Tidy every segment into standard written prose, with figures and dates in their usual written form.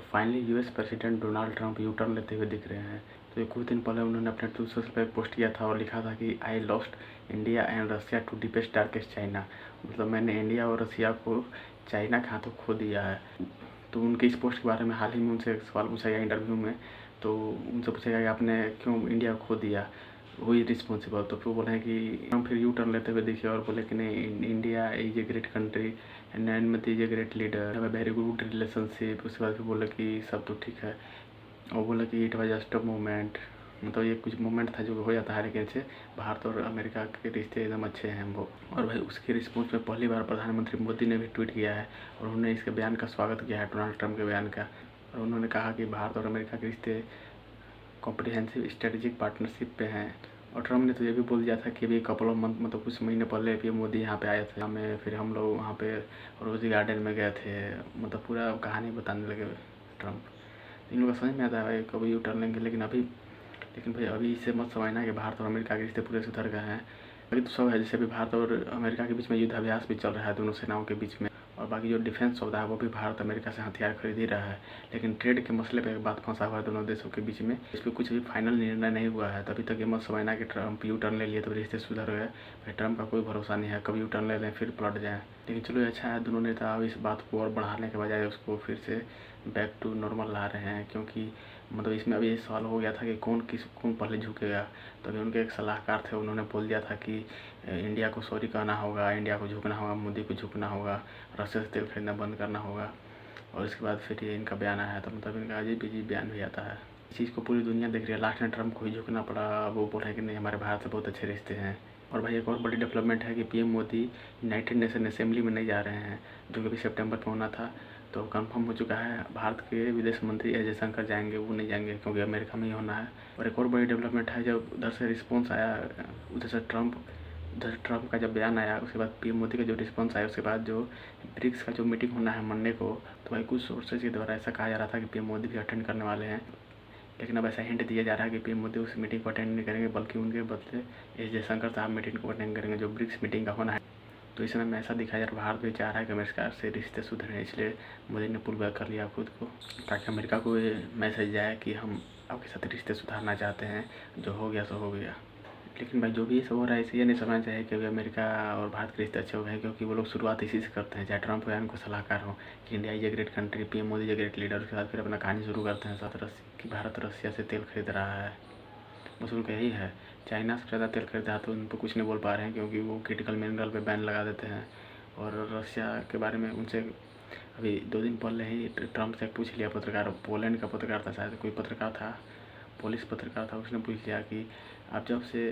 तो finally US president Donald Trump U turn लेते हुए दिख रहे हैं। तो ये कुछ दिन पहले उन्होंने अपने ट्विटर सोशल पर पोस्ट किया था और लिखा था कि I lost India and Russia to deepest darkest China. मतलब मैंने इंडिया और रसिया को चाइना के हाथों खो दिया है। तो उनके इस पोस्ट के बारे में हाल ही में उनसे एक सवाल पूछा गया इंटरव्यू में। तो उनसे पूछा गया कि आपने क्यों इंडिया को खो दिया, वो ही रिस्पॉन्सिबल। तो फिर बोले हैं कि हम फिर यू टर्न लेते हुए दिखे और बोले कि नहीं, India is a great country and Narendra is a great leader, have a very good relationship. उसके बाद फिर बोले कि सब तो ठीक है और बोले कि it was just a moment. मतलब ये कुछ मोमेंट था जो हो जाता है, लेकिन से भारत और अमेरिका के रिश्ते एकदम अच्छे हैं वो। और भाई उसके रिस्पॉन्स में पहली बार प्रधानमंत्री मोदी ने भी ट्वीट किया है और उन्होंने इसके बयान का स्वागत किया है, डोनाल्ड ट्रंप के बयान का। और उन्होंने कहा कि भारत और अमेरिका के रिश्ते कॉम्प्रिहेंसिव स्ट्रेटेजिक पार्टनरशिप पे हैं। और ट्रम्प ने तो ये भी बोल दिया था कि अभी कपल ऑफ मंथ मतलब कुछ महीने पहले पीएम मोदी यहाँ पे आए थे हमें, फिर हम लोग वहाँ पे रोजी गार्डन में गए थे। मतलब पूरा कहानी बताने लगे ट्रम्प। इन लोगों को समझ में आता है भाई कभी यू टर्न लेंगे, लेकिन भाई अभी इससे मत समझना कि भारत और अमेरिका के रिश्ते पूरे सुधर गए हैं। अभी तो सब है, जैसे अभी भारत और अमेरिका के बीच में युद्धाभ्यास भी चल रहा है दोनों सेनाओं के बीच में। और बाकी जो डिफेंस सौदा है वो भी भारत अमेरिका से हथियार खरीद ही रहा है। लेकिन ट्रेड के मसले पे एक बात फंसा हुआ है दोनों देशों के बीच में, इस पर कुछ भी फाइनल निर्णय नहीं हुआ है। तभी तक ये मत समझना कि ट्रम्प यू टर्न ले लिए तो रिश्ते सुधर गए। भाई ट्रम्प का कोई भरोसा नहीं है, कभी यू टर्न ले लें फिर पलट जाएँ। लेकिन चलो अच्छा है, दोनों नेता अब इस बात को और बढ़ाने के बजाय उसको फिर से बैक टू नॉर्मल ला रहे हैं। क्योंकि मतलब इसमें अभी ये सवाल हो गया था कि कौन पहले झुकेगा। तो अभी उनके एक सलाहकार थे, उन्होंने बोल दिया था कि इंडिया को सॉरी कहना होगा, इंडिया को झुकना होगा, मोदी को झुकना होगा, रशिया से तेल खरीदना बंद करना होगा। और इसके बाद फिर ये इनका बयान आया था, मतलब इनका अजीब बयान भी आता है। इस चीज़ को पूरी दुनिया देख रही है। लास्ट में ट्रम्प को ही झुकना पड़ा। वो बोल रहे हैं कि नहीं, हमारे भारत से बहुत अच्छे रिश्ते हैं। और भाई एक और बड़ी डेवलपमेंट है कि PM Modi United nation assembly में नहीं जा रहे हैं, जो कि अभी सितंबर में होना था। तो कंफर्म हो चुका है, भारत के विदेश मंत्री एस जयशंकर जाएंगे, वो नहीं जाएंगे क्योंकि अमेरिका में ही होना है। और एक और बड़ी डेवलपमेंट है, जब उधर से रिस्पॉन्स आया, उधर ट्रम्प का जब बयान आया, उसके बाद पीएम मोदी का जो रिस्पॉन्स आया, उसके बाद जो ब्रिक्स का जो मीटिंग होना है मंडे को, तो भाई कुछ सोर्सेज के द्वारा ऐसा कहा जा रहा था कि पीएम मोदी भी अटेंड करने वाले हैं। लेकिन अब ऐसा हिंट दिया जा रहा है कि पीएम मोदी उस मीटिंग को अटेंड नहीं करेंगे, बल्कि उनके बदले एस जयशंकर साहब मीटिंग को अटेंड करेंगे, जो ब्रिक्स मीटिंग का होना है। तो इस समय में ऐसा दिखाया जा रहा है, भारत भी चाह रहा है कि अमेरिका से रिश्ते सुधरें, इसलिए मोदी ने पुल बैक कर लिया खुद को, ताकि अमेरिका को ये मैसेज जाए कि हम आपके साथ रिश्ते सुधारना चाहते हैं, जो हो गया सो हो गया। लेकिन भाई जो भी सब हो रहा है, इसे ये नहीं समझना चाहिए कि अभी अमेरिका और भारत के रिश्ते अच्छे हो गए हैं, क्योंकि वो लोग शुरुआत इसी से करते हैं, चाहे ट्रम्प हो या उनको सलाहकार हो कि India is a great country, PM Modi is a great leader. उसके बाद फिर अपना कहानी शुरू करते हैं साथ कि भारत रसिया से तेल खरीद रहा है। बस उनका यही है, चाइना से ज़्यादा तेल खरीदा तो उन पर कुछ नहीं बोल पा रहे हैं, क्योंकि वो क्रिटिकल मिनरल पे बैन लगा देते हैं। और रसिया के बारे में उनसे अभी 2 दिन पहले ही ट्रम्प से पूछ लिया पत्रकार, पोलैंड का पत्रकार था शायद, कोई पत्रकार था, पुलिस पत्रकार था, उसने पूछ लिया कि आप जब से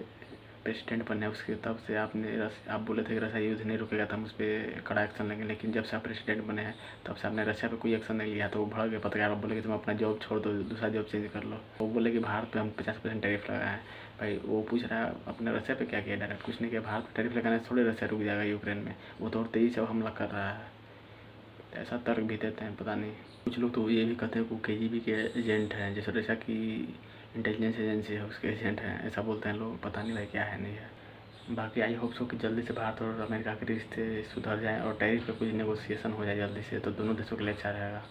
प्रेसिडेंट बने उसके तब से आप बोले थे कि रशिया युद्ध नहीं रुकेगा, तो हम उस पर कड़ा एक्शन लेंगे, लेकिन जब से आप प्रेसिडेंट बने हैं तब से आपने रशिया पे कोई एक्शन नहीं लिया। तो वो भड़क गए पत्रकार, बोले कि तुम अपना जॉब छोड़ दो, दूसरा जॉब चेंज कर लो। वो बोले कि भारत पे हम 50% टैरिफ लगाए हैं। भाई वो पूछ रहा है अपने रशिया पे क्या किया, डायरेक्ट कुछ नहीं किया। भारत पर टैरिफ लगाने से थोड़े रशिया रुक जाएगा यूक्रेन में, वो तो और तेज़ी से हमला कर रहा है। ऐसा तर्क भी देते हैं, पता नहीं। कुछ लोग तो ये भी कहते हैं कि केजीबी के एजेंट हैं, जैसे रशिया की इंटेलिजेंस एजेंसी है उसके एजेंट हैं, ऐसा बोलते हैं लोग। पता नहीं भाई क्या है नहीं है। बाकी आई होप सो कि जल्दी से भारत और अमेरिका के रिश्ते सुधर जाएं और टैरिफ पे कुछ नेगोशिएशन हो जाए जल्दी से, तो दोनों देशों के लिए अच्छा रहेगा।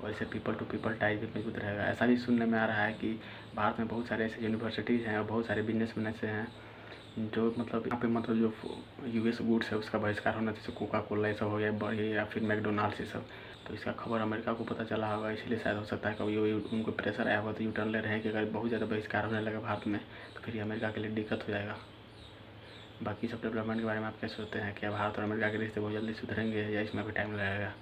और ऐसे पीपल टू पीपल टाइप भी मजबूत रहेगा। ऐसा भी सुनने में आ रहा है कि भारत में बहुत सारे ऐसे यूनिवर्सिटीज़ हैं और बहुत सारे बिजनेसमैन ऐसे हैं जो मतलब यहाँ पे मतलब जो यूएस गुड्स है उसका बहिष्कार होना, जैसे कोका कोला ये सब हो गया, बढ़ी या फिर मैकडोनाल्ड्स ये सब। तो इसका खबर अमेरिका को पता चला होगा, इसलिए शायद हो सकता है कभी उनको प्रेशर आया होगा तो यू टर्न ले रहे हैं कि अगर बहुत ज़्यादा बहिष्कार होने लगा भारत में तो फिर अमेरिका के लिए दिक्कत हो जाएगा। बाकी सब डेवलपमेंट के बारे में आप क्या सोचते हैं? क्या भारत और अमेरिका के रिश्ते बहुत जल्दी सुधरेंगे या इसमें भी टाइम लगेगा?